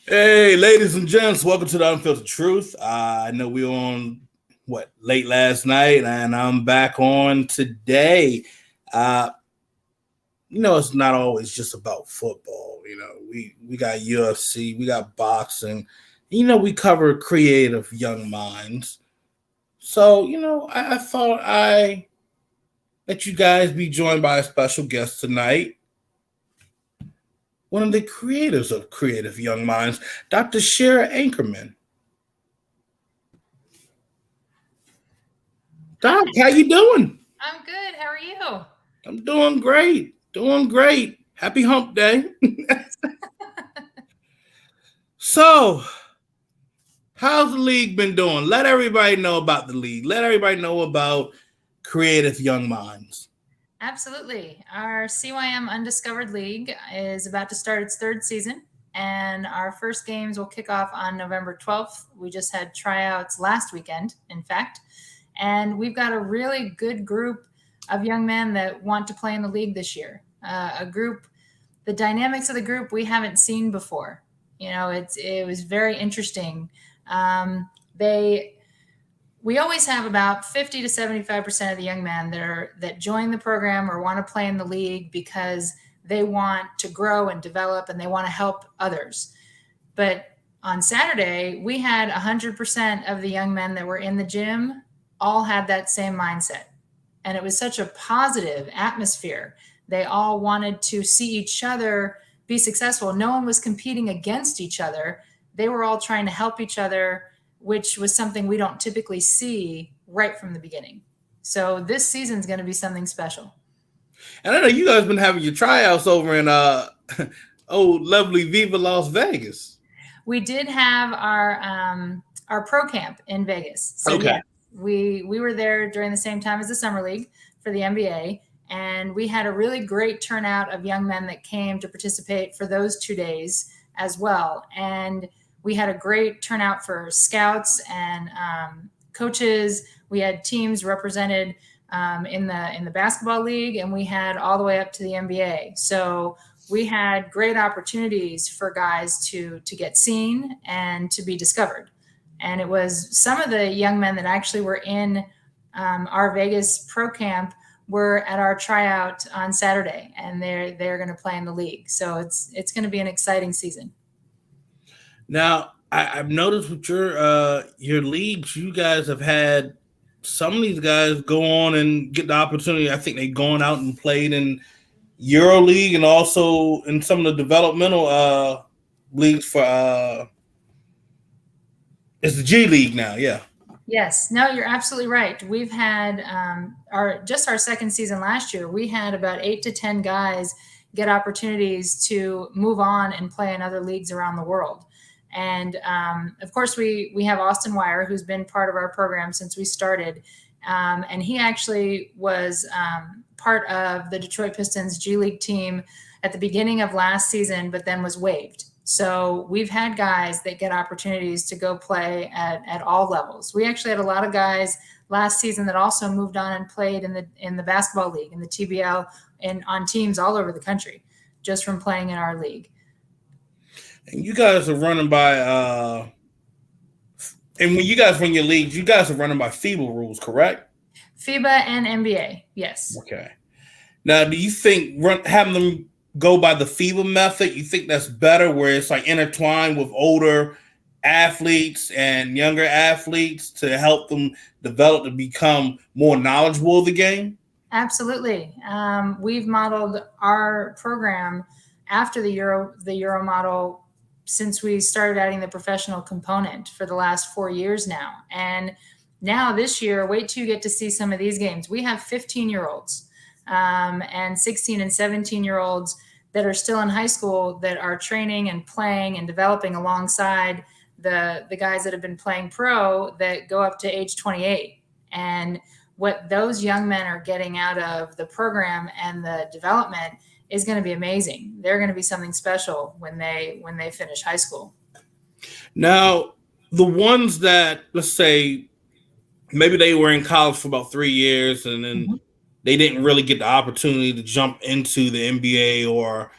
Hey, ladies and gents, welcome to the Unfiltered Truth. I know we were on late last night, and I'm back on today. Uh, it's not always just about football. We got UFC, we got boxing. We cover creative young minds. So I thought I let you guys be joined by a special guest tonight, one of the creators of Creative Young Minds, Dr. Shira Ackerman. Doc, how you doing? I'm good. How are you? I'm doing great. Doing great. Happy hump day. So, how's the league been doing? Let everybody know about the league. Let everybody know about Creative Young Minds. Absolutely. Our CYM Undiscovered League is about to start its third season, and our first games will kick off on November 12th. We just had tryouts last weekend, in fact, and we've got a really good group of young men that want to play in the league this year. The dynamics of the group we haven't seen before. It was very interesting. They We always have about 50 to 75% of the young men that join the program or want to play in the league because they want to grow and develop and they want to help others. But on Saturday, we had 100% of the young men that were in the gym all had that same mindset. And it was such a positive atmosphere. They all wanted to see each other be successful. No one was competing against each other. They were all trying to help each other, which was something we don't typically see right from the beginning. So this season's going to be something special. And I know you guys been having your tryouts over in oh lovely Viva Las Vegas. We did have our pro camp in Vegas. So Okay. yeah, we were there during the same time as the summer league for the NBA, and we had a really great turnout of young men that came to participate for those 2 days as well. And we had a great turnout for scouts and coaches. We had teams represented in the basketball league, and we had all the way up to the NBA. So we had great opportunities for guys to get seen and to be discovered. And it was some of the young men that actually were in our Vegas pro camp were at our tryout on Saturday, and they're going to play in the league. So it's going to be an exciting season. Now I've noticed with your leagues, you guys have had some of these guys go on and get the opportunity. I think they've gone out and played in Euro League and also in some of the developmental leagues for it's the G League now, yeah. Yes, no, you're absolutely right. We've had our second season last year. We had about 8 to 10 guys get opportunities to move on and play in other leagues around the world. And of course, we have Austin Wire, who's been part of our program since we started, and he actually was part of the Detroit Pistons G League team at the beginning of last season, but then was waived. So we've had guys that get opportunities to go play at all levels. We actually had a lot of guys last season that also moved on and played in the basketball league, in the TBL, and on teams all over the country, just from playing in our league. And you guys are running by and when you guys run your leagues, you guys are running by FIBA rules, correct? FIBA and NBA, yes. Okay. Now, do you think having them go by the FIBA method, you think that's better where it's like intertwined with older athletes and younger athletes to help them develop to become more knowledgeable of the game? Absolutely. We've modeled our program after the Euro model since we started adding the professional component for the last 4 years now. And now this year, wait till you get to see some of these games. We have 15-year-olds and 16 and 17-year-olds that are still in high school that are training and playing and developing alongside the guys that have been playing pro that go up to age 28. And what those young men are getting out of the program and the development is going to be amazing. They're going to be something special when they finish high school. Now, the ones that, let's say, maybe they were in college for about 3 years and then they didn't really get the opportunity to jump into the NBA or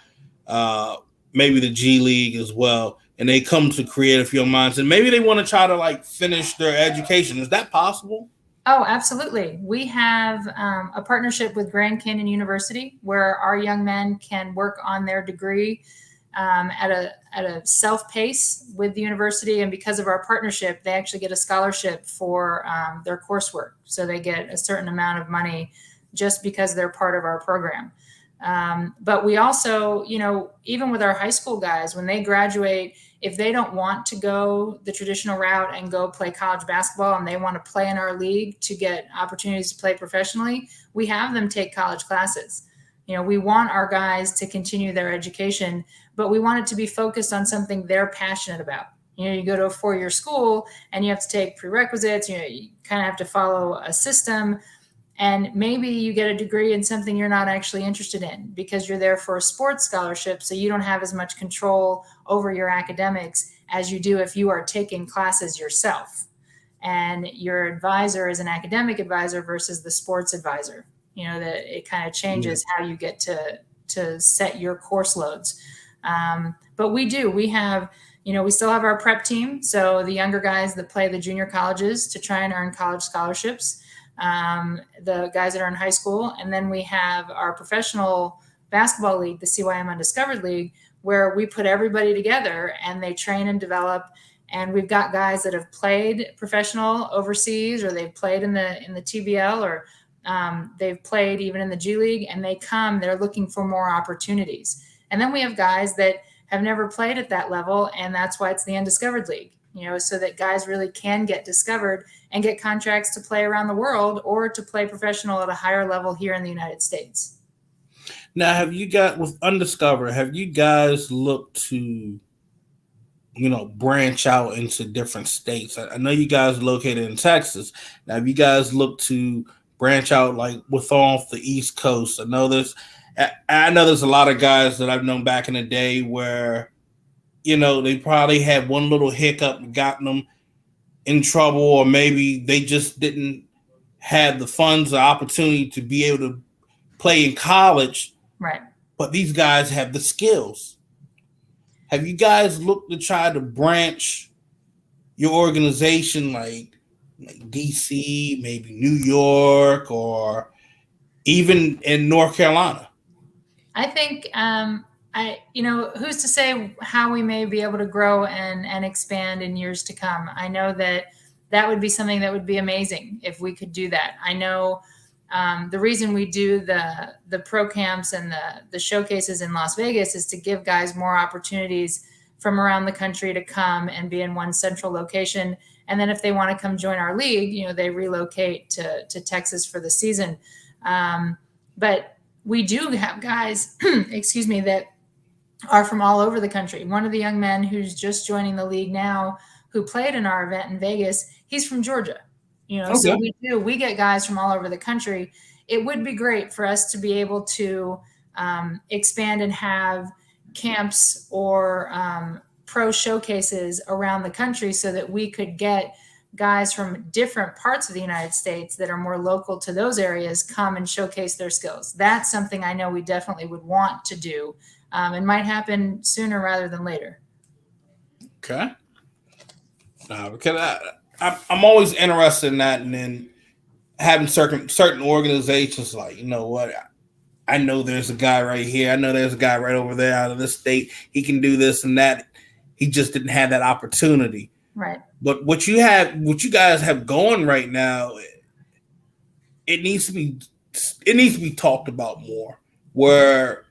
maybe the G League as well. and they come to Creative Young Minds, and maybe they want to try to like finish their education. Is that possible? Oh, absolutely. We have a partnership with Grand Canyon University where our young men can work on their degree at a self pace with the university, and because of our partnership, they actually get a scholarship for their coursework. So they get a certain amount of money just because they're part of our program. But we also, even with our high school guys, when they graduate, if they don't want to go the traditional route and go play college basketball and they want to play in our league to get opportunities to play professionally, we have them take college classes. We want our guys to continue their education, but we want it to be focused on something they're passionate about. You go to a 4-year school and you have to take prerequisites, you kind of have to follow a system. And maybe you get a degree in something you're not actually interested in because you're there for a sports scholarship. So you don't have as much control over your academics as you do if you are taking classes yourself. And your advisor is an academic advisor versus the sports advisor. That it kind of changes how you get to set your course loads. But we have, we still have our prep team. So the younger guys that play the junior colleges to try and earn college scholarships. The guys that are in high school. And then we have our professional basketball league, the CYM Undiscovered League, where we put everybody together and they train and develop. And we've got guys that have played professional overseas, or they've played in the TBL, or they've played even in the G League, and they're looking for more opportunities. And then we have guys that have never played at that level, and that's why it's the Undiscovered League. So that guys really can get discovered and get contracts to play around the world or to play professional at a higher level here in the United States. Now, with Undiscovered, have you guys looked to, branch out into different states? I know you guys are located in Texas. Now, have you guys looked to branch out like off the East Coast? I know there's a lot of guys that I've known back in the day where they probably had one little hiccup and gotten them in trouble, or maybe they just didn't have the funds or opportunity to be able to play in college. Right. But these guys have the skills. Have you guys looked to try to branch your organization like DC, maybe New York, or even in North Carolina? I think who's to say how we may be able to grow and expand in years to come. I know that would be something that would be amazing if we could do that. I know the reason we do the pro camps and the showcases in Las Vegas is to give guys more opportunities from around the country to come and be in one central location. And then if they want to come join our league, they relocate to Texas for the season. But we do have guys, that are from all over the country. One of the young men who's just joining the league now, who played in our event in Vegas, he's from Georgia. Okay. So we get guys from all over the country. It would be great for us to be able to expand and have camps or pro showcases around the country so that we could get guys from different parts of the United States that are more local to those areas come and showcase their skills. That's something I know we definitely would want to do. It might happen sooner rather than later. Okay. Because I'm always interested in that, and then having certain organizations like, I know there's a guy right here. I know there's a guy right over there out of this state. He can do this and that. He just didn't have that opportunity. Right. But what you guys have going right now, it needs to be talked about more, where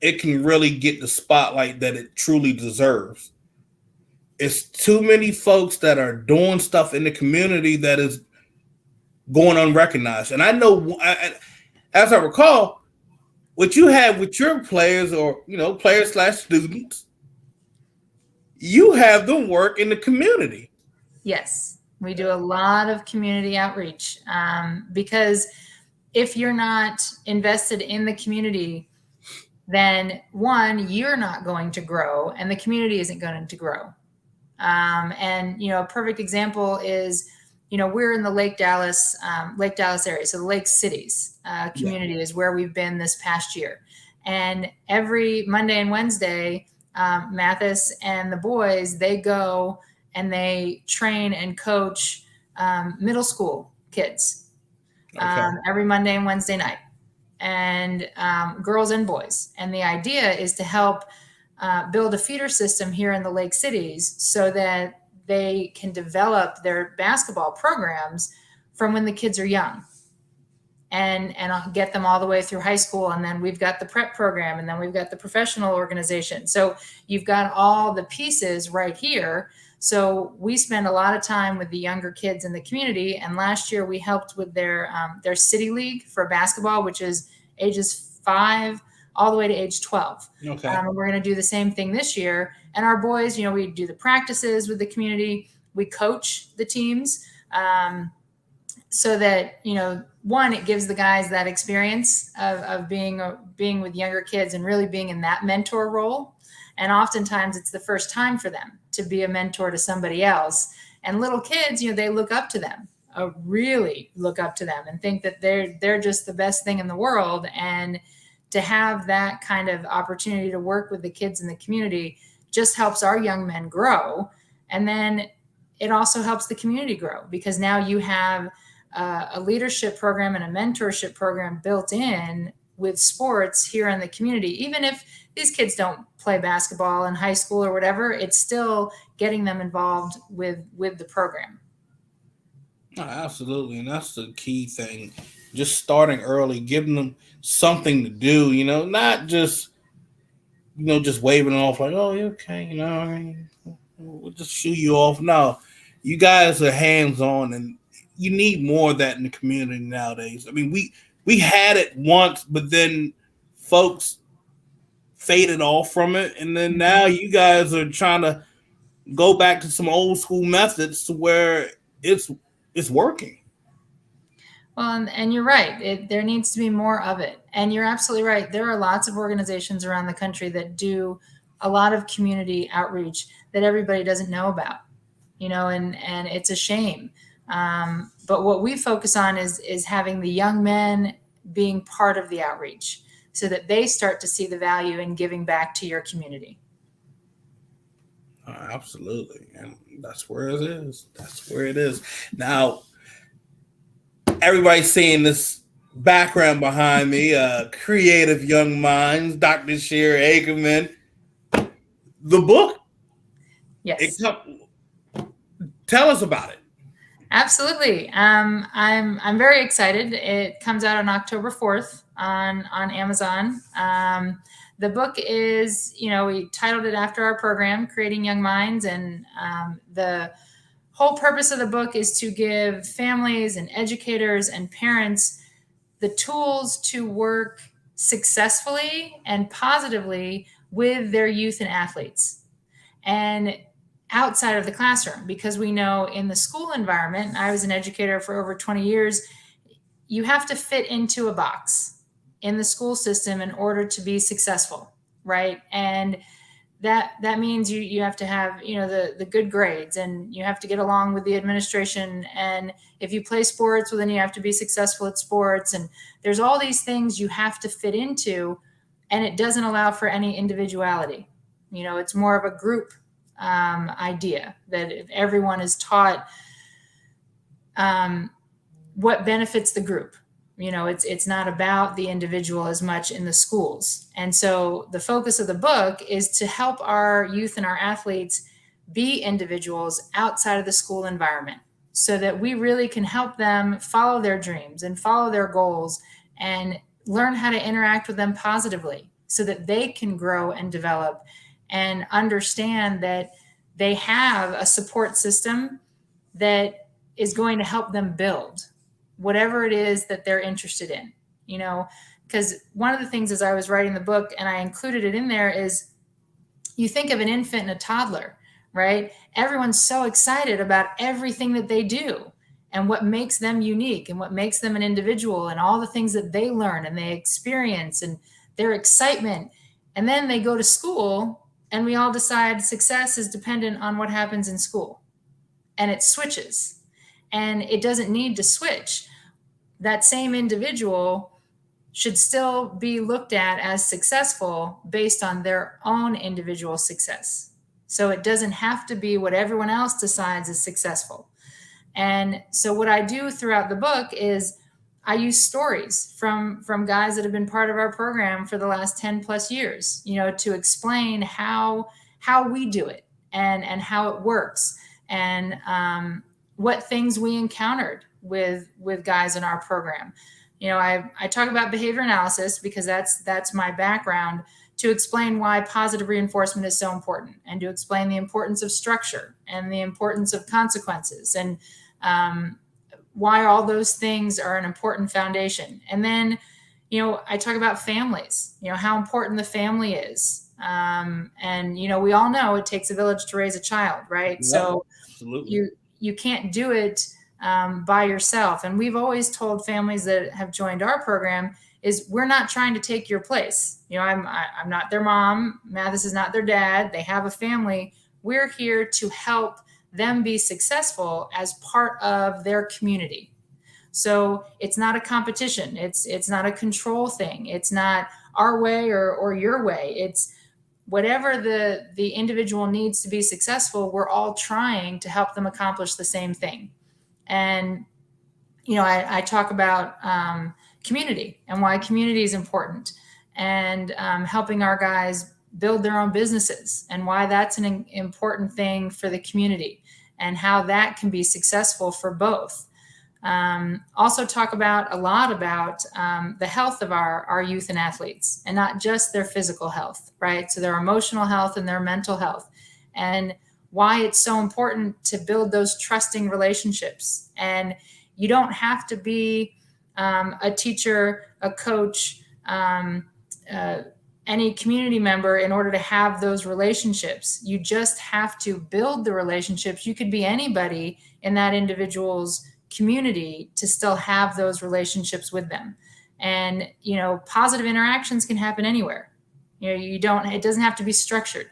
it can really get the spotlight that it truly deserves. It's too many folks that are doing stuff in the community that is going unrecognized. And I know, as I recall, what you have with your players, or players/students, you have them work in the community. Yes, we do a lot of community outreach because if you're not invested in the community, then one, you're not going to grow and the community isn't going to grow. And a perfect example is, we're in the Lake Dallas area. So the Lake Cities community is where we've been this past year. And every Monday and Wednesday, Mathis and the boys, they go and they train and coach middle school kids Okay. every Monday and Wednesday night, and girls and boys. And the idea is to help build a feeder system here in the Lake cities so that they can develop their basketball programs from when the kids are young, and I'll get them all the way through high school. And then we've got the prep program, and then we've got the professional organization. So you've got all the pieces right here. So we spend a lot of time with the younger kids in the community. And last year we helped with their city league for basketball, which is ages 5 all the way to age 12. Okay. We're going to do the same thing this year. And our boys, we do the practices with the community. We coach the teams. So that, one, it gives the guys that experience of being with younger kids and really being in that mentor role. And oftentimes it's the first time for them to be a mentor to somebody else. And little kids, they look up to them, really look up to them, and think that they're just the best thing in the world. And to have that kind of opportunity to work with the kids in the community just helps our young men grow. And then it also helps the community grow, because now you have a leadership program and a mentorship program built in with sports here in the community. Even if these kids don't play basketball in high school or whatever, it's still getting them involved with the program. Oh, absolutely. And that's the key thing. Just starting early, giving them something to do, not just, just waving it off like, oh, okay, we'll just shoo you off. No, you guys are hands on, and you need more of that in the community nowadays. I mean, we had it once, but then folks faded off from it, and then now you guys are trying to go back to some old school methods to where it's working. Well, and you're right. There needs to be more of it. And you're absolutely right. There are lots of organizations around the country that do a lot of community outreach that everybody doesn't know about, and it's a shame. But what we focus on is having the young men being part of the outreach so that they start to see the value in giving back to your community. Absolutely. And that's where it is. That's where it is. Now, everybody's seeing this background behind me, creative young minds, Dr. Shira Ackerman. The book. Yes. Tell us about it. Absolutely. I'm very excited. It comes out on October 4th on Amazon. The book is, we titled it after our program, Creating Young Minds. And the whole purpose of the book is to give families and educators and parents the tools to work successfully and positively with their youth and athletes, and outside of the classroom, because we know in the school environment, I was an educator for over 20 years, you have to fit into a box in the school system in order to be successful, right? And that means you have to have, the good grades, and you have to get along with the administration. And if you play sports, well, then you have to be successful at sports. And there's all these things you have to fit into, and it doesn't allow for any individuality. It's more of a group idea that if everyone is taught what benefits the group, it's not about the individual as much in the schools. And so the focus of the book is to help our youth and our athletes be individuals outside of the school environment, so that we really can help them follow their dreams and follow their goals and learn how to interact with them positively, so that they can grow and develop and understand that they have a support system that is going to help them build whatever it is that they're interested in, because one of the things as I was writing the book, and I included it in there, is you think of an infant and a toddler, right? Everyone's so excited about everything that they do and what makes them unique and what makes them an individual and all the things that they learn and they experience and their excitement. And then they go to school, and we all decide success is dependent on what happens in school. And it switches. And it doesn't need to switch. That same individual should still be looked at as successful based on their own individual success. So it doesn't have to be what everyone else decides is successful. And so what I do throughout the book is I use stories from guys that have been part of our program for the last 10 plus years, to explain how we do it and how it works, and what things we encountered with guys in our program. I talk about behavior analysis because that's my background, to explain why positive reinforcement is so important, and to explain the importance of structure and the importance of consequences, and why all those things are an important foundation. And then, I talk about families, how important the family is. And, we all know it takes a village to raise a child, right? Yeah, So absolutely. you can't do it by yourself. And we've always told families that have joined our program is we're not trying to take your place. I'm not their mom. Mathis is not their dad. They have a family. We're here to help them be successful as part of their community. So it's not a competition. It's not a control thing. It's not our way or your way. It's whatever the individual needs to be successful. We're all trying to help them accomplish the same thing. And I talk about community and why community is important, and helping our guys build their own businesses, and why that's an important thing for the community, and how that can be successful for both. Also talk a lot about the health of our youth and athletes, and not just their physical health, right? So their emotional health and their mental health, and why it's so important to build those trusting relationships. And you don't have to be a teacher, a coach, any community member in order to have those relationships. You just have to build the relationships. You could be anybody in that individual's community to still have those relationships with them. And, positive interactions can happen anywhere. It doesn't have to be structured.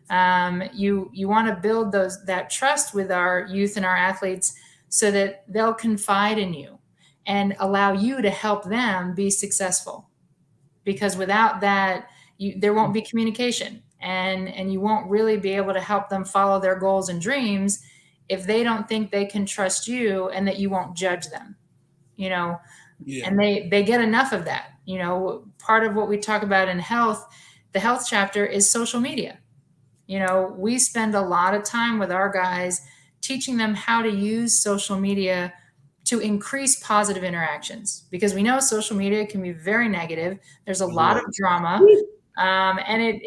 You want to build that trust with our youth and our athletes so that they'll confide in you and allow you to help them be successful. Because without that, there won't be communication, and you won't really be able to help them follow their goals and dreams if they don't think they can trust you and that you won't judge them. Yeah. And they get enough of that. Part of what we talk about in the health chapter, is social media. We spend a lot of time with our guys teaching them how to use social media to increase positive interactions, because we know social media can be very negative. There's a lot of drama, and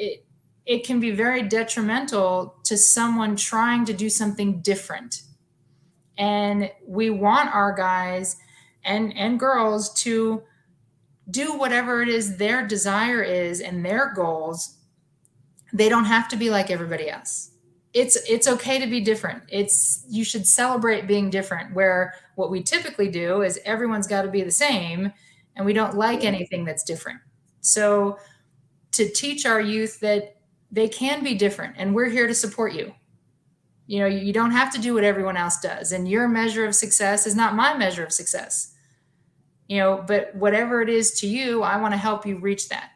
it can be very detrimental to someone trying to do something different. And we want our guys and girls to do whatever it is their desire is and their goals. They don't have to be like everybody else. It's okay to be different. You should celebrate being different, where what we typically do is everyone's got to be the same, and we don't like anything that's different. So to teach our youth that they can be different, and we're here to support you. You don't have to do what everyone else does, and your measure of success is not my measure of success. But whatever it is to you, I want to help you reach that.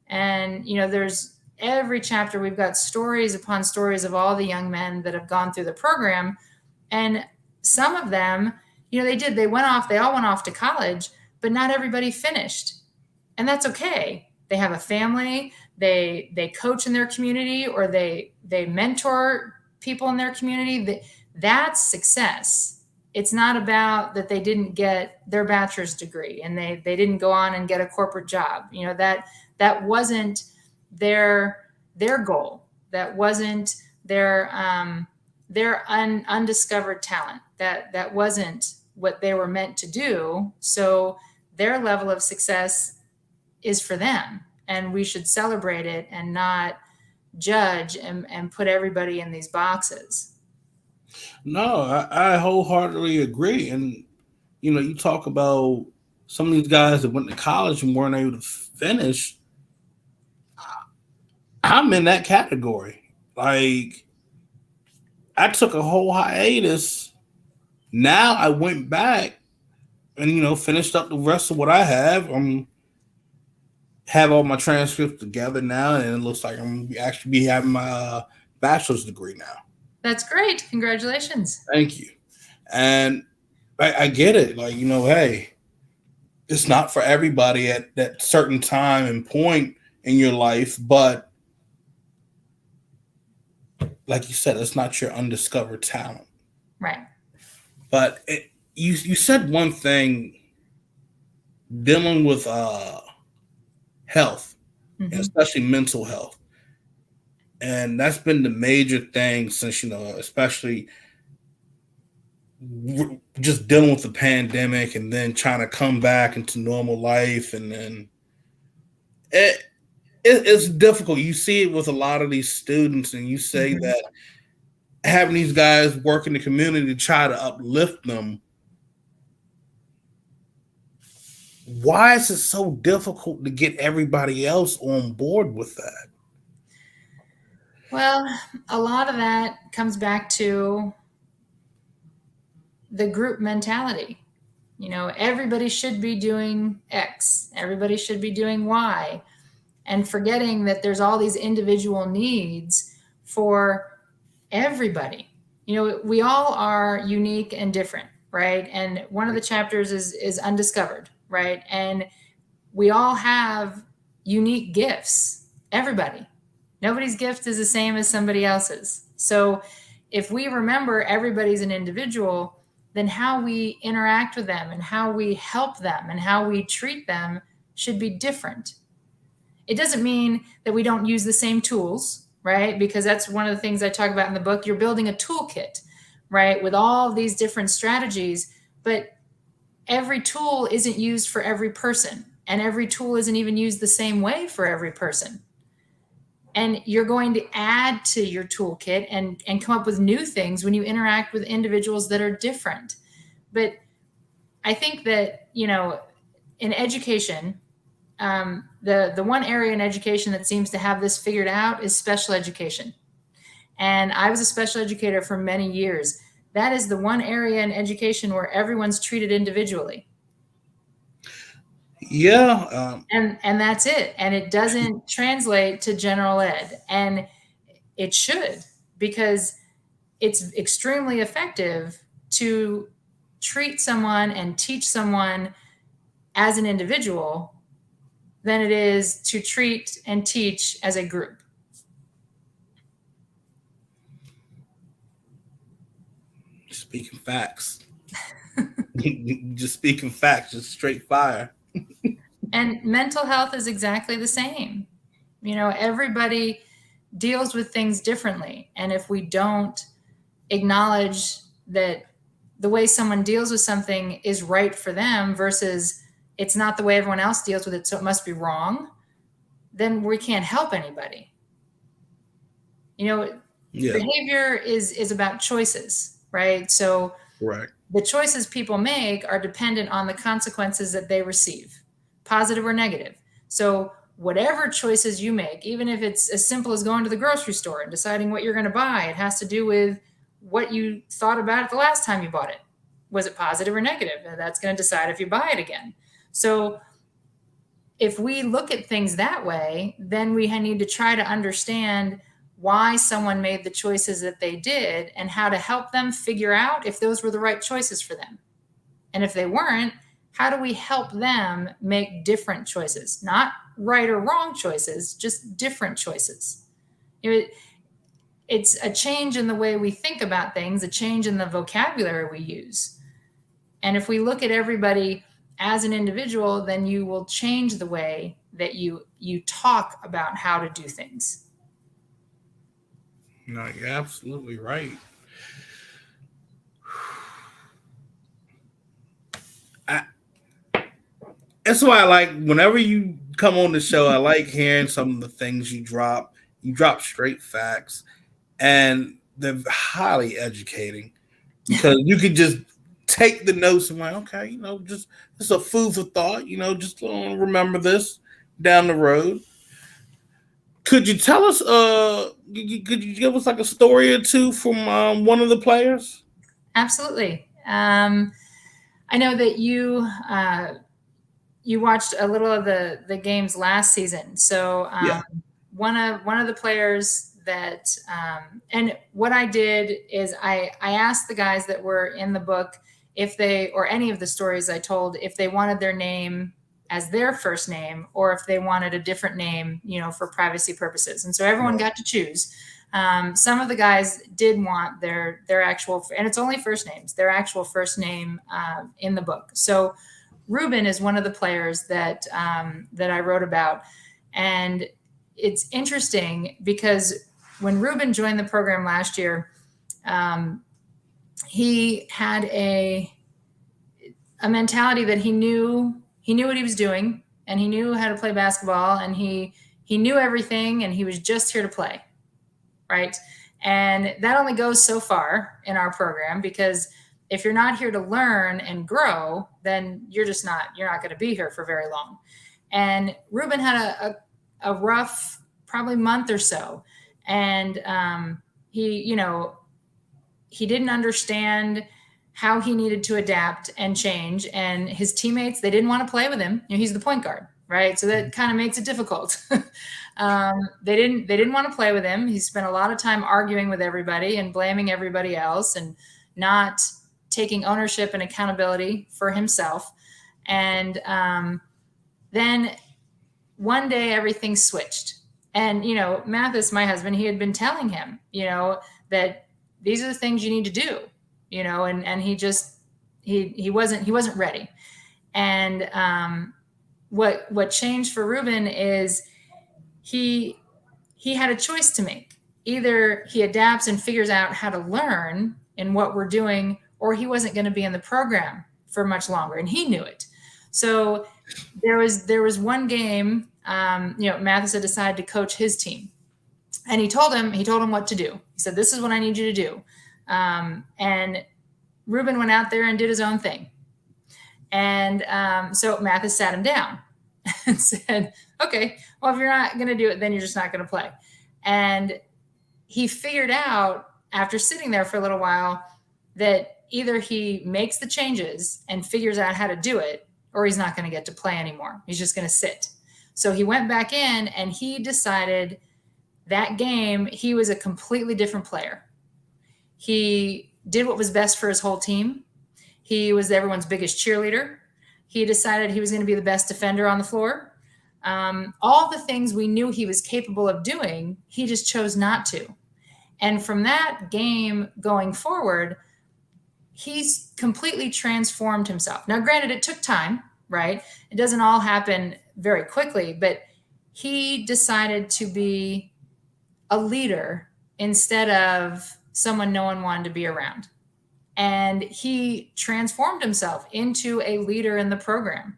And, there's every chapter, we've got stories upon stories of all the young men that have gone through the program. And some of them, they all went off to college, but not everybody finished. And that's okay. They have a family, they coach in their community, or they mentor people in their community. That's success. It's not about that they didn't get their bachelor's degree and they didn't go on and get a corporate job. That wasn't their goal. That wasn't their undiscovered talent. That wasn't what they were meant to do. So their level of success is for them, and we should celebrate it and not judge and put everybody in these boxes. No, I wholeheartedly agree. And you talk about some of these guys that went to college and weren't able to finish. I'm in that category. Like, I took a whole hiatus. Now I went back and finished up the rest of what I have. I'm have all my transcripts together now, and it looks like I'm actually be having my bachelor's degree now. That's great. Congratulations. Thank you. And I get it. Like, hey, it's not for everybody at that certain time and point in your life, but like you said, it's not your undiscovered talent. Right. But you said one thing dealing with health, and Mm-hmm. especially mental health, and that's been the major thing since especially just dealing with the pandemic and then trying to come back into normal life, and then it, it's difficult. You see it with a lot of these students, and you say Mm-hmm. that having these guys work in the community to try to uplift them. Why is it so difficult to get everybody else on board with that? Well, a lot of that comes back to the group mentality. Everybody should be doing X, everybody should be doing Y, and forgetting that there's all these individual needs for everybody. We all are unique and different, right? And one of the chapters is undiscovered, right? And we all have unique gifts. Everybody. Nobody's gift is the same as somebody else's. So if we remember everybody's an individual, then how we interact with them and how we help them and how we treat them should be different. It doesn't mean that we don't use the same tools, right? Because that's one of the things I talk about in the book. You're building a toolkit, right, with all of these different strategies, but every tool isn't used for every person, and every tool isn't even used the same way for every person. And you're going to add to your toolkit and come up with new things when you interact with individuals that are different. But I think that, in education, the one area in education that seems to have this figured out is special education. And I was a special educator for many years. That is the one area in education where everyone's treated individually. Yeah, And that's it. And it doesn't translate to general ed. And it should, because it's extremely effective to treat someone and teach someone as an individual than it is to treat and teach as a group. speaking facts. Just speaking facts, just straight fire. And mental health is exactly the same. Everybody deals with things differently. And if we don't acknowledge that the way someone deals with something is right for them versus it's not the way everyone else deals with it, so it must be wrong, then we can't help anybody. Yeah, Behavior is about choices, right? So correct. the choices people make are dependent on the consequences that they receive, positive or negative. So whatever choices you make, even if it's as simple as going to the grocery store and deciding what you're going to buy, it has to do with what you thought about it the last time you bought it. Was it positive or negative? And that's going to decide if you buy it again. So if we look at things that way, then we need to try to understand why someone made the choices that they did and how to help them figure out if those were the right choices for them. And if they weren't, how do we help them make different choices? Not right or wrong choices, just different choices. It's a change in the way we think about things, a change in the vocabulary we use. And if we look at everybody as an individual, then you will change the way that you talk about how to do things. No, you're absolutely right. I, that's why I like whenever you come on the show. I like hearing some of the things you drop. You drop straight facts, and they're highly educating because you could just take the notes and like, okay, just a food for thought. Just remember this down the road. Could you tell us? Could you give us like a story or two from one of the players? Absolutely. I know that you you watched a little of the games last season. So Yeah. one of the players that and what I did is I asked the guys that were in the book if they, or any of the stories I told, if they wanted their name as their first name or if they wanted a different name, for privacy purposes. And so everyone got to choose. Some of the guys did want their actual, and it's only first names, their actual first name in the book. So Reuben is one of the players that I wrote about, and it's interesting because when Reuben joined the program last year, he had a mentality that he knew what he was doing, and he knew how to play basketball, and he knew everything, and he was just here to play, right? And that only goes so far in our program, because if you're not here to learn and grow, then you're not going to be here for very long. And Reuben had a rough, probably month or so. And he didn't understand how he needed to adapt and change. And his teammates, they didn't want to play with him. He's the point guard, right? So that kind of makes it difficult. They didn't want to play with him. He spent a lot of time arguing with everybody and blaming everybody else and not taking ownership and accountability for himself. And then one day everything switched. And, Mathis, my husband, he had been telling him, that these are the things you need to do, and he just, he wasn't ready. And what changed for Reuben is he had a choice to make. Either he adapts and figures out how to learn in what we're doing, or he wasn't going to be in the program for much longer, and he knew it. So there was one game, Mathis had decided to coach his team, and he told him what to do. He said, "This is what I need you to do." And Reuben went out there and did his own thing. And so Mathis sat him down and said, "Okay, well, if you're not going to do it, then you're just not going to play." And he figured out after sitting there for a little while that either he makes the changes and figures out how to do it, or he's not going to get to play anymore. He's just going to sit. So he went back in, and he decided that game he was a completely different player. He did what was best for his whole team. He was everyone's biggest cheerleader. He decided he was going to be the best defender on the floor. All the things we knew he was capable of doing, he just chose not to. And from that game going forward, he's completely transformed himself. Now, granted, it took time, right? It doesn't all happen very quickly, but he decided to be a leader instead of someone no one wanted to be around. And he transformed himself into a leader in the program.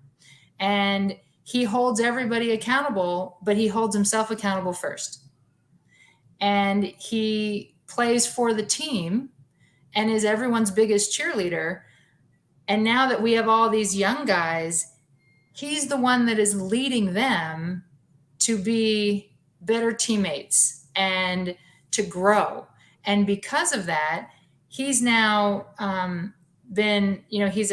And he holds everybody accountable, but he holds himself accountable first. And he plays for the team and is everyone's biggest cheerleader. And now that we have all these young guys, he's the one that is leading them to be better teammates and to grow. And because of that, he's now been, he's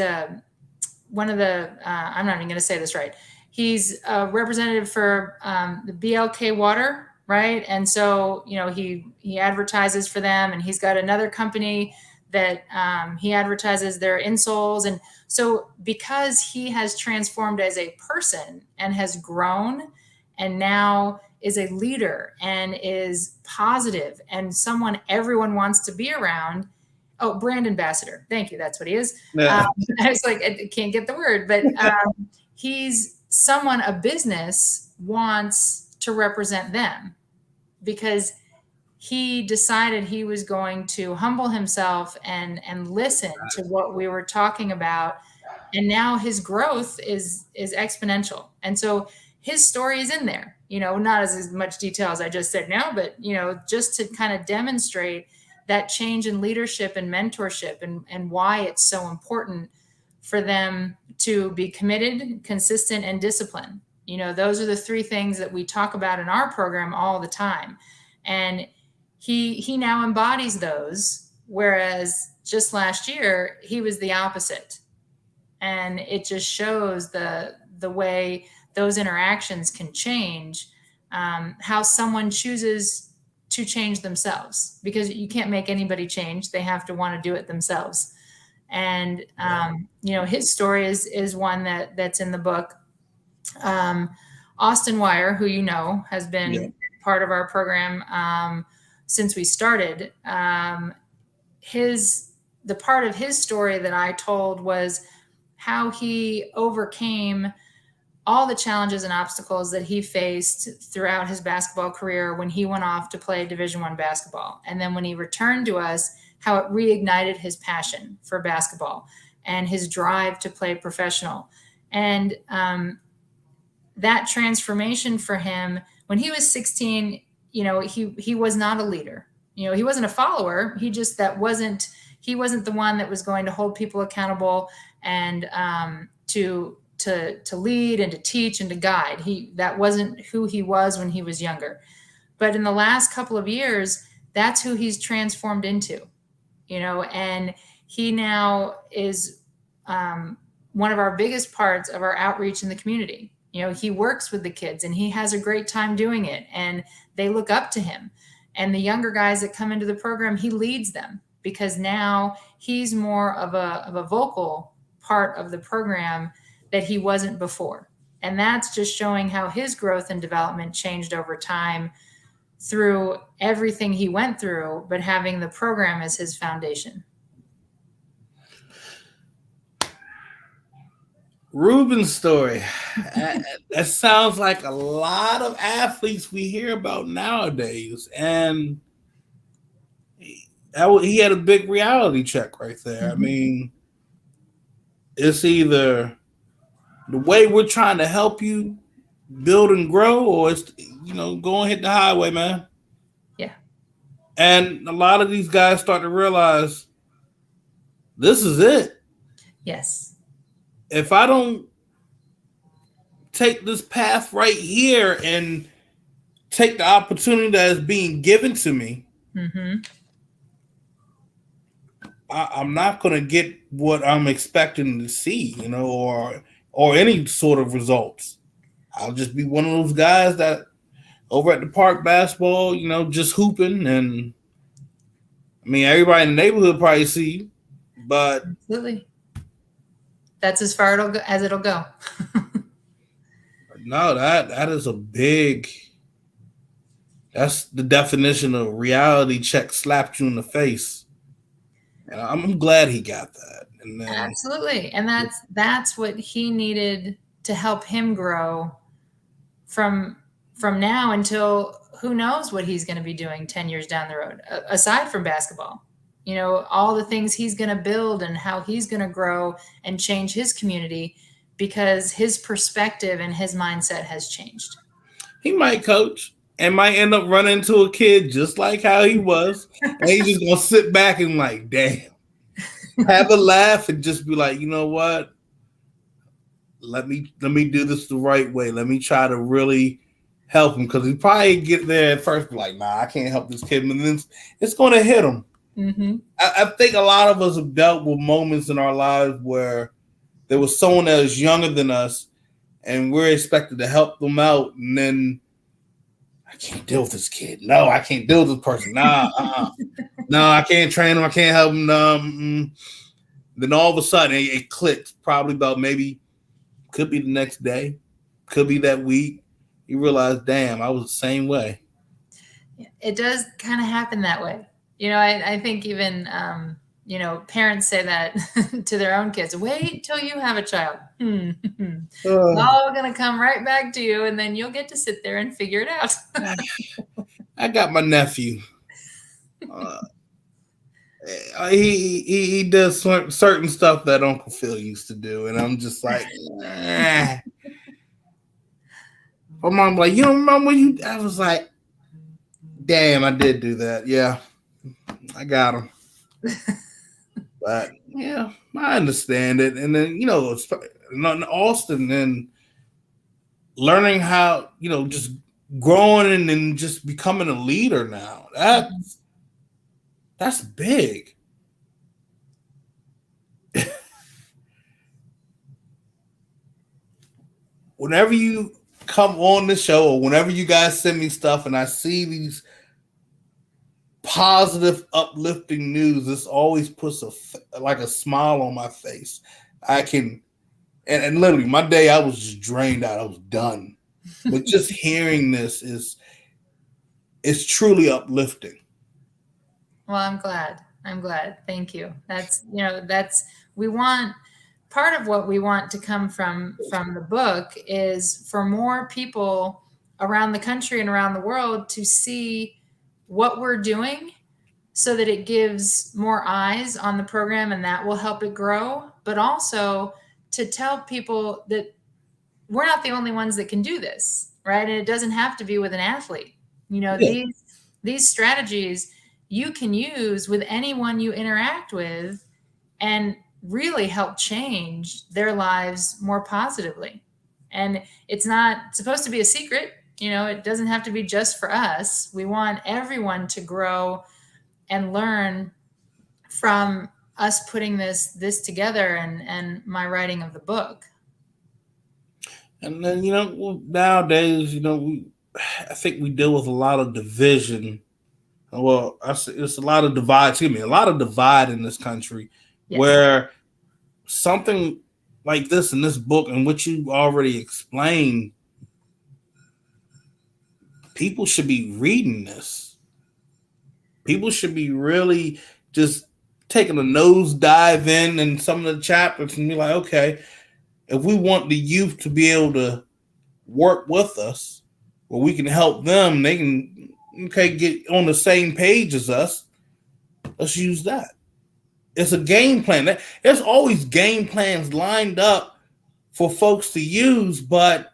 one of the, I'm not even going to say this right. He's a representative for the BLK Water, right? And so, he advertises for them, and he's got another company that he advertises their insoles. And so because he has transformed as a person and has grown and now is a leader and is positive and someone everyone wants to be around. Oh, brand ambassador. Thank you. That's what he is. Yeah. I was like, I can't get the word, but he's someone a business wants to represent them, because he decided he was going to humble himself and listen to what we were talking about. And now his growth is exponential. And so his story is in there, not as much detail as I just said now, but, just to kind of demonstrate that change in leadership and mentorship and why it's so important for them to be committed, consistent, and disciplined. Those are the three things that we talk about in our program all the time. And he now embodies those, whereas just last year he was the opposite. And it just shows the the way those interactions can change how someone chooses to change themselves, because you can't make anybody change. They have to want to do it themselves. And his story is one that's in the book. Austin Wire, who has been part of our program since we started, the part of his story that I told was how he overcame all the challenges and obstacles that he faced throughout his basketball career when he went off to play Division I basketball. And then when he returned to us, how it reignited his passion for basketball and his drive to play professional. And that transformation for him, when he was 16, he was not a leader. He wasn't a follower. He wasn't the one that was going to hold people accountable and to lead and to teach and to guide. That wasn't who he was when he was younger. But in the last couple of years, that's who he's transformed into, and he now is one of our biggest parts of our outreach in the community. He works with the kids and he has a great time doing it, and they look up to him. And the younger guys that come into the program, he leads them, because now he's more of a vocal part of the program that he wasn't before. And that's just showing how his growth and development changed over time through everything he went through, but having the program as his foundation. Reubens Story. That sounds like a lot of athletes we hear about nowadays. And he had a big reality check right there. Mm-hmm. I mean, it's either the way we're trying to help you build and grow, or it's, go and hit the highway, man. Yeah. And a lot of these guys start to realize this is it. Yes. If I don't take this path right here and take the opportunity that is being given to me, mm-hmm. I'm not going to get what I'm expecting to see, or any sort of results. I'll just be one of those guys that over at the park basketball, just hooping. And I mean, everybody in the neighborhood probably see you, but absolutely, that's as far as it'll go. No, that is that's the definition of reality check slapped you in the face. And I'm glad he got that. And then, absolutely. And that's what he needed to help him grow from now until who knows what he's going to be doing 10 years down the road, aside from basketball. All the things he's going to build and how he's going to grow and change his community, because his perspective and his mindset has changed. He might coach and might end up running into a kid just like how he was. And he's just going to sit back and like, damn, have a laugh and just be like, you know what? Let me do this the right way. Let me try to really help him, because he probably get there at first, be like, nah, I can't help this kid. And then it's going to hit him. Mm-hmm. I think a lot of us have dealt with moments in our lives where there was someone that was younger than us and we're expected to help them out. And then I can't deal with this kid. No, I can't deal with this person. Nah, no, I can't train him. I can't help him. Then all of a sudden it clicks, probably about maybe could be the next day, could be that week. You realize, damn, I was the same way. It does kind of happen that way. I think even, parents say that to their own kids. Wait till you have a child. It's all going to come right back to you, and then you'll get to sit there and figure it out. I got my nephew. He does certain stuff that Uncle Phil used to do, and I'm just like, my mom like, you don't remember when you? I was like, damn, I did do that. Yeah, I got him. But yeah, I understand it. And then in Austin, and learning how just growing and then just becoming a leader now. That's big. whenever you come on the show or whenever you guys send me stuff and I see these positive, uplifting news, this always puts a smile on my face. I can, and literally my day, I was just drained out. I was done. But just hearing this is truly uplifting. Well, I'm glad. I'm glad. Thank you. We want, part of what we want to come from the book is for more people around the country and around the world to see what we're doing so that it gives more eyes on the program and that will help it grow, but also to tell people that we're not the only ones that can do this, right? And it doesn't have to be with an athlete. Yeah. These strategies you can use with anyone you interact with and really help change their lives more positively. And it's not supposed to be a secret. It doesn't have to be just for us. We want everyone to grow and learn from us putting this together and my writing of the book. And then, nowadays, I think we deal with a lot of division. Well, it's a lot of divide. Excuse me, a lot of divide in this country, yes. Where something like this in this book and what you already explained, people should be reading this. People should be really just taking a nosedive in some of the chapters and be like, okay, if we want the youth to be able to work with us, where we can help them, they can get on the same page as us. Let's use that. It's a game plan. There's always game plans lined up for folks to use, but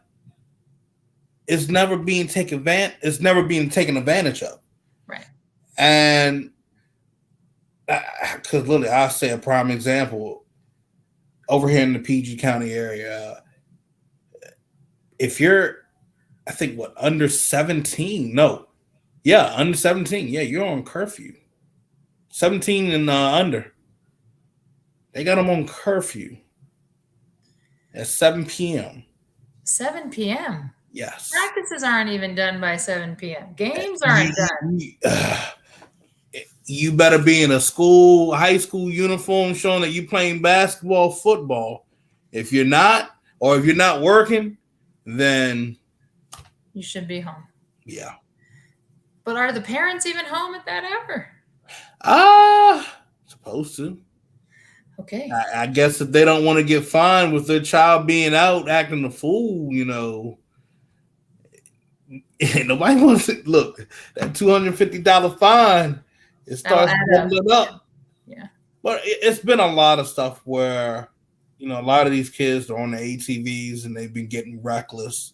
it's never being taken advantage of. Right. And because literally, I'll say a prime example over here in the PG County area. If you're, I think, under 17? No. Yeah, under 17. Yeah, you're on curfew. 17 and under. They got them on curfew at 7 p.m. 7 p.m.? Yes. Practices aren't even done by 7 p.m. Games aren't done. You better be in a high school uniform showing that you're playing basketball, football. If you're not, or if you're not working, then you should be home. Yeah. But are the parents even home at that hour? Supposed to. Okay. I guess if they don't want to get fined with their child being out acting a fool, nobody wants to look that $250 fine. It starts bubbling up. Yeah. But it's been a lot of stuff where, a lot of these kids are on the ATVs and they've been getting reckless,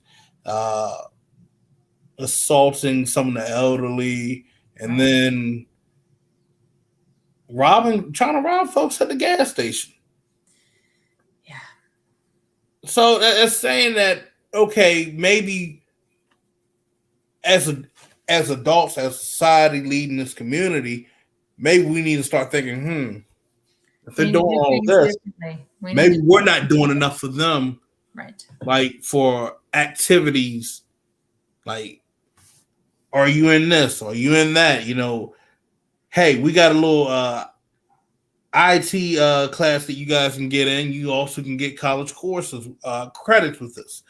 assaulting some of the elderly, and then trying to rob folks at the gas station. Yeah. So it's saying that, okay, maybe as adults, as society leading this community, maybe we need to start thinking, if they're doing all of this, maybe we're not doing enough for them. Right. Like for activities, like, are you in this? Are you in that? Hey, we got a little IT class that you guys can get in. You also can get college courses, credits with this.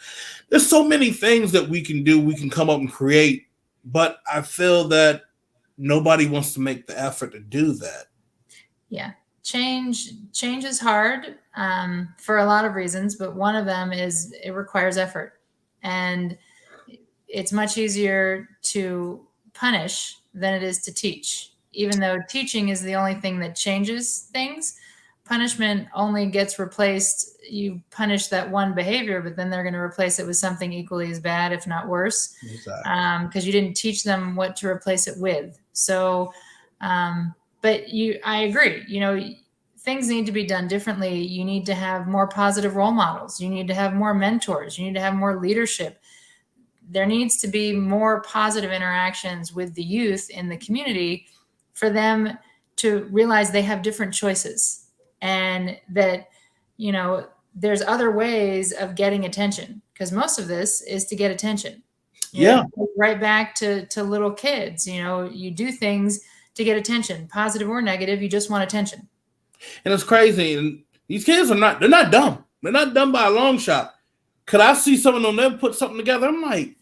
There's so many things that we can do. We can come up and create, but I feel that nobody wants to make the effort to do that. Yeah. Change is hard for a lot of reasons, but one of them is it requires effort. And it's much easier to punish than it is to teach. Even though teaching is the only thing that changes things, punishment only gets replaced. You punish that one behavior, but then they're going to replace it with something equally as bad, if not worse, because you didn't teach them what to replace it with. So, but I agree, things need to be done differently. You need to have more positive role models. You need to have more mentors. You need to have more leadership. There needs to be more positive interactions with the youth in the community for them to realize they have different choices and that, there's other ways of getting attention, because most of this is to get attention. Yeah. Right back to little kids. You do things to get attention, positive or negative. You just want attention. And it's crazy. And these kids they're not dumb. They're not dumb by a long shot. Could I see someone on them put something together? I'm like,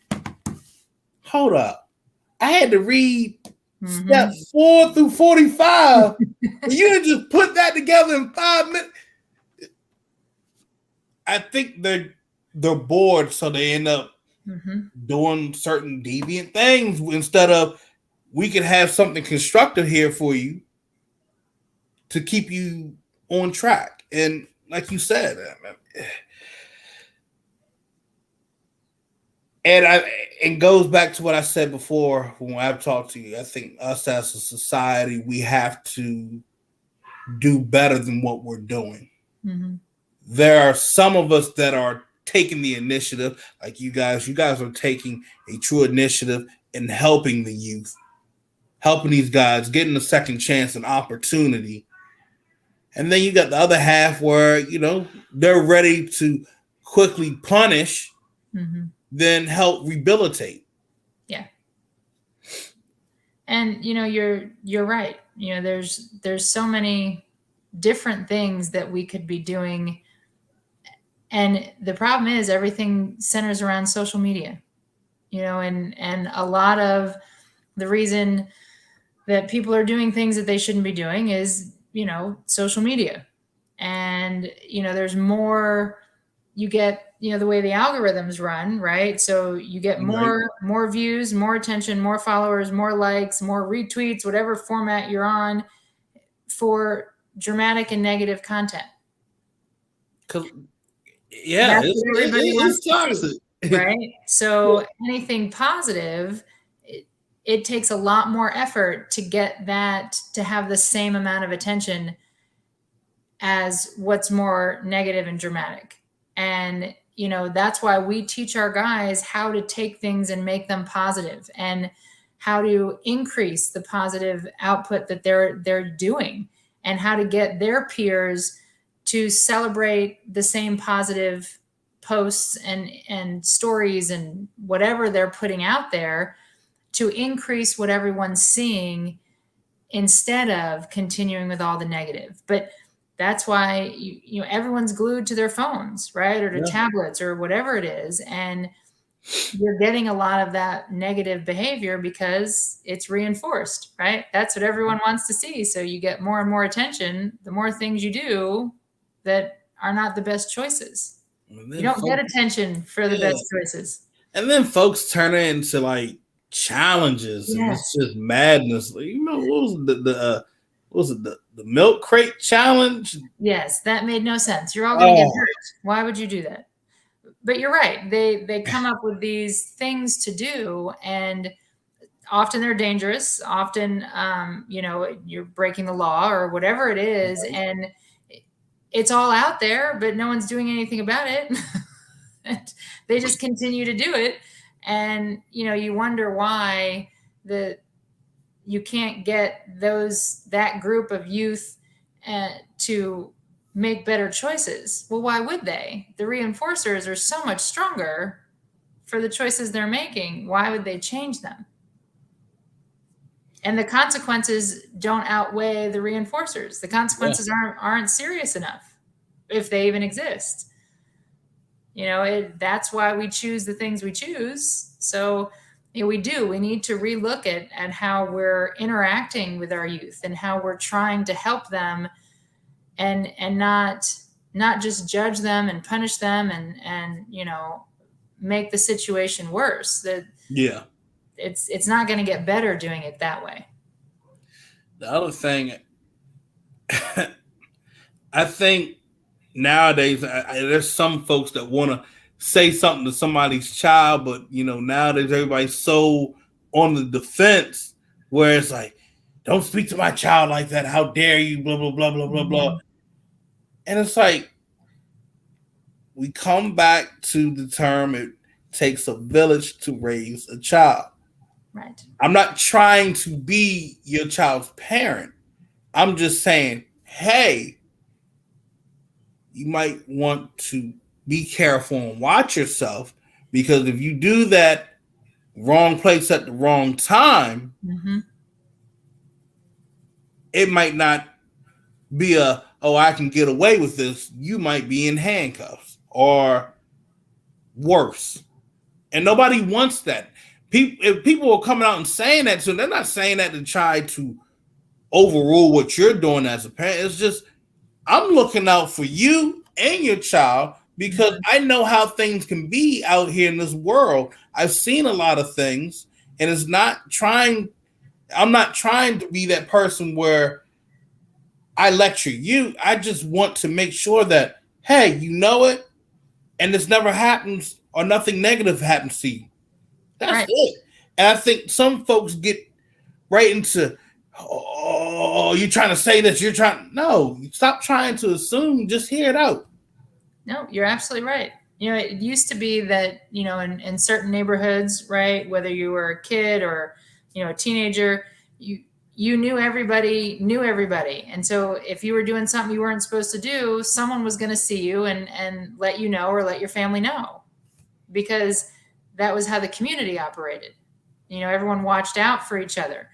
hold up. I had to read step 4 through 45. You didn't just put that together in 5 minutes. I think they're bored, so they end up doing certain deviant things instead of, we can have something constructive here for you to keep you on track. And like you said, and it goes back to what I said before when I've talked to you. I think us as a society, we have to do better than what we're doing. There are some of us that are taking the initiative, like you guys are taking a true initiative in helping the youth, helping these guys, getting a second chance and opportunity. And then you got the other half where, they're ready to quickly punish, then help rehabilitate. Yeah. And, you're right. There's so many different things that we could be doing. And the problem is everything centers around social media, and a lot of the reason that people are doing things that they shouldn't be doing is, social media. And, there's more, you get, the way the algorithms run, right? So you get more views, more attention, more followers, more likes, more retweets, whatever format you're on, for dramatic and negative content. Yeah, it's toxic. Right? So anything positive, it takes a lot more effort to get that to have the same amount of attention as what's more negative and dramatic. And, that's why we teach our guys how to take things and make them positive, and how to increase the positive output that they're doing, and how to get their peers to celebrate the same positive posts and stories and whatever they're putting out there, to increase what everyone's seeing instead of continuing with all the negative. But that's why everyone's glued to their phones, right? Or to tablets or whatever it is. And you're getting a lot of that negative behavior because it's reinforced, right? That's what everyone wants to see. So you get more and more attention, the more things you do that are not the best choices. You don't get attention for the best choices. And then folks turn it into like challenges, and it's just madness. What was it, the milk crate challenge? Yes, that made no sense. You're all going to get hurt. Why would you do that? But you're right. They come up with these things to do, and often they're dangerous. Often, you're breaking the law or whatever it is, and it's all out there, but no one's doing anything about it. They just continue to do it. And, you wonder why you can't get that group of youth to make better choices. Well, why would they? The reinforcers are so much stronger for the choices they're making. Why would they change them? And the consequences don't outweigh the reinforcers. The consequences aren't serious enough, if they even exist. That's why we choose the things we choose. So we need to relook at how we're interacting with our youth, and how we're trying to help them, and not just judge them and punish them and make the situation worse. It's not going to get better doing it that way. The other thing, I think nowadays, there's some folks that want to say something to somebody's child, but nowadays everybody's so on the defense, where it's like, don't speak to my child like that. How dare you? Blah, blah, blah, blah, blah, blah. And it's like, we come back to the term, it takes a village to raise a child. Right. I'm not trying to be your child's parent. I'm just saying, hey, you might want to be careful and watch yourself, because if you do that wrong place at the wrong time, it might not be I can get away with this. You might be in handcuffs or worse. And nobody wants that. If people are coming out and saying that, so they're not saying that to try to overrule what you're doing as a parent. It's just, I'm looking out for you and your child, because I know how things can be out here in this world. I've seen a lot of things, and I'm not trying to be that person where I lecture you. I just want to make sure that, hey, you know it, and this never happens or nothing negative happens to you. That's it. And I think some folks get right into, oh, you're trying to say this. No, stop trying to assume. Just hear it out. No, you're absolutely right. It used to be that, in certain neighborhoods, right, whether you were a kid or, a teenager, you knew everybody knew everybody. And so if you were doing something you weren't supposed to do, someone was going to see you and let you know, or let your family know, because that was how the community operated. Everyone watched out for each other.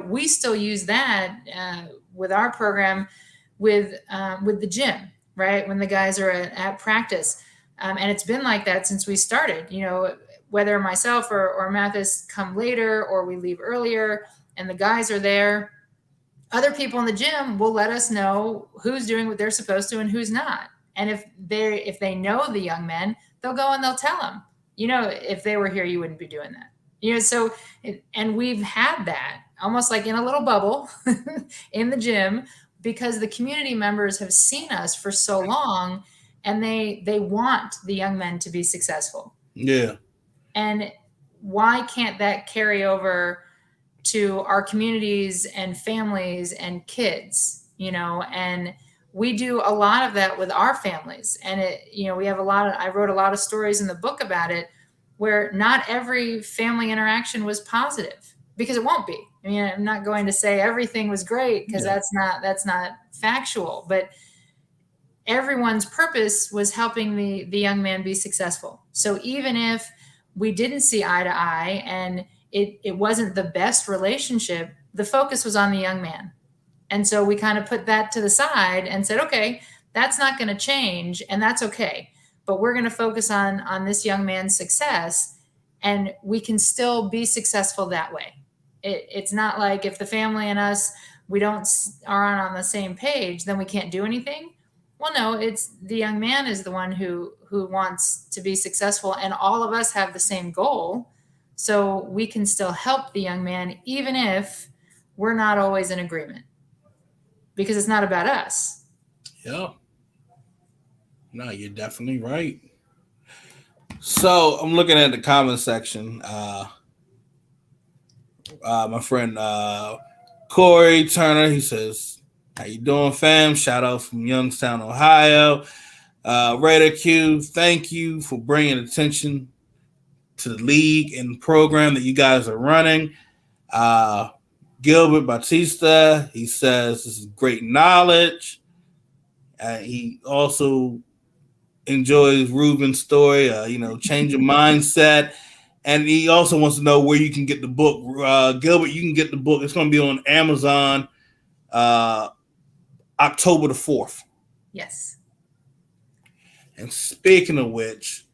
We still use that with our program with the gym, right? When the guys are at practice. And it's been like that since we started, whether myself or Mathis come later or we leave earlier and the guys are there, other people in the gym will let us know who's doing what they're supposed to and who's not. And if they know the young men, they'll go and they'll tell them, if they were here, you wouldn't be doing that. And we've had that almost like in a little bubble in the gym, because the community members have seen us for so long, and they want the young men to be successful. Yeah. And why can't that carry over to our communities and families and kids, and we do a lot of that with our families. And we have I wrote a lot of stories in the book about it, where not every family interaction was positive, because it won't be. I mean, I'm not going to say everything was great, because that's not factual, but everyone's purpose was helping the young man be successful. So even if we didn't see eye to eye and it wasn't the best relationship, the focus was on the young man. And so we kind of put that to the side and said, okay, that's not going to change, and that's okay. But we're going to focus on this young man's success, and we can still be successful that way. It's not like if the family and us, aren't on the same page, then we can't do anything. Well, no, it's the young man is the one who wants to be successful, and all of us have the same goal. So we can still help the young man, even if we're not always in agreement, because it's not about us. Yeah. No, you're definitely right. So I'm looking at the comment section. My friend Corey Turner, he says, "How you doing, fam? Shout out from Youngstown, Ohio. Raider Q, thank you for bringing attention to the league and program that you guys are running." Gilbert Batista, he says, "This is great knowledge." He also enjoys Reubens' story, change your mindset. And he also wants to know where you can get the book. Gilbert, you can get the book. It's going to be on Amazon October the 4th. Yes. And speaking of which,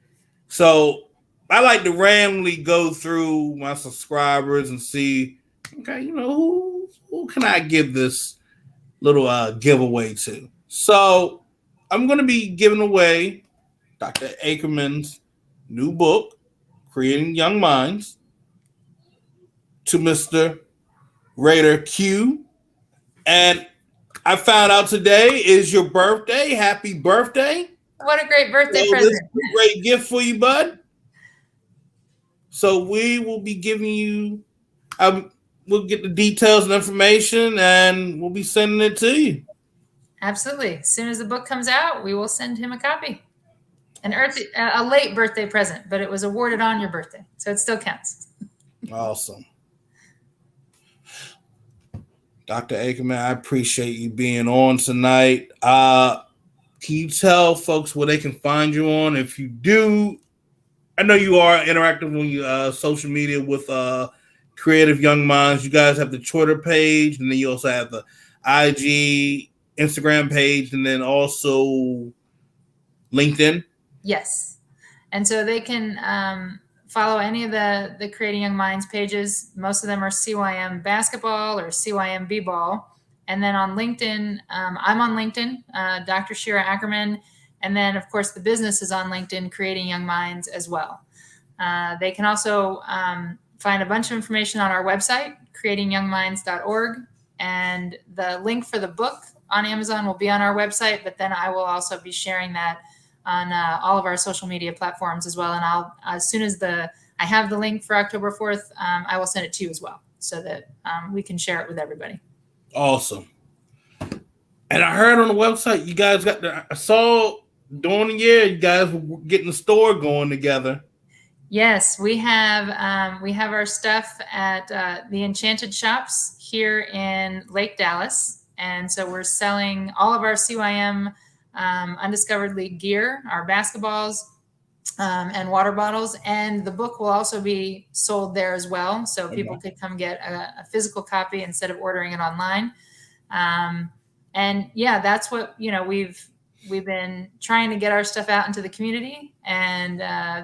so I like to randomly go through my subscribers and see, okay, who can I give this little giveaway to? So I'm going to be giving away Dr. Ackerman's new book, Creating Young Minds, to Mr. Raider Q. And I found out today is your birthday. Happy birthday. What a great birthday present. This is a great gift for you, bud. So we will be giving you, we'll get the details and information, and we'll be sending it to you. Absolutely. As soon as the book comes out, we will send him a copy. A late birthday present, but it was awarded on your birthday, so it still counts. Awesome. Dr. Ackerman, I appreciate you being on tonight. Can can you tell folks where they can find you on? If you do, I know you are interactive on social media with Creative Young Minds. You guys have the Twitter page, and then you also have the IG, Instagram page, and then also LinkedIn. Yes. And so they can follow any of the Creating Young Minds pages. Most of them are CYM basketball or CYM b-ball. And then on LinkedIn, I'm on LinkedIn, Dr. Shira Ackerman. And then, of course, the business is on LinkedIn, Creating Young Minds as well. They can also find a bunch of information on our website, creatingyoungminds.org. And the link for the book on Amazon will be on our website, but then I will also be sharing that on all of our social media platforms as well. And I'll, as soon as I have the link for October 4th, I will send it to you as well so that we can share it with everybody. Awesome. And I heard on the website, you guys I saw during the year, you guys were getting the store going together. Yes, we have our stuff at the Enchanted Shops here in Lake Dallas. And so we're selling all of our CYM Undiscovered League gear, our basketballs, and water bottles. And the book will also be sold there as well. So people could come get a physical copy instead of ordering it online. And yeah, that's what, we've been trying to get our stuff out into the community, and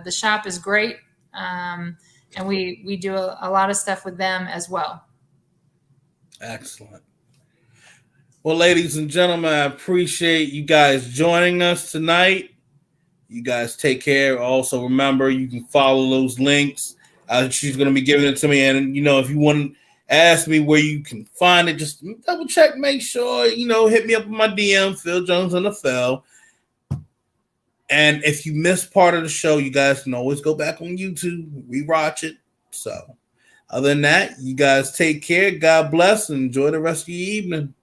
the shop is great. And we do a lot of stuff with them as well. Excellent. Well, ladies and gentlemen, I appreciate you guys joining us tonight. You guys take care. Also, remember, you can follow those links. She's going to be giving it to me. And, if you want to ask me where you can find it, just double check, make sure, hit me up in my DM, Phil Jones NFL. And if you missed part of the show, you guys can always go back on YouTube, rewatch it. So, other than that, you guys take care. God bless and enjoy the rest of your evening.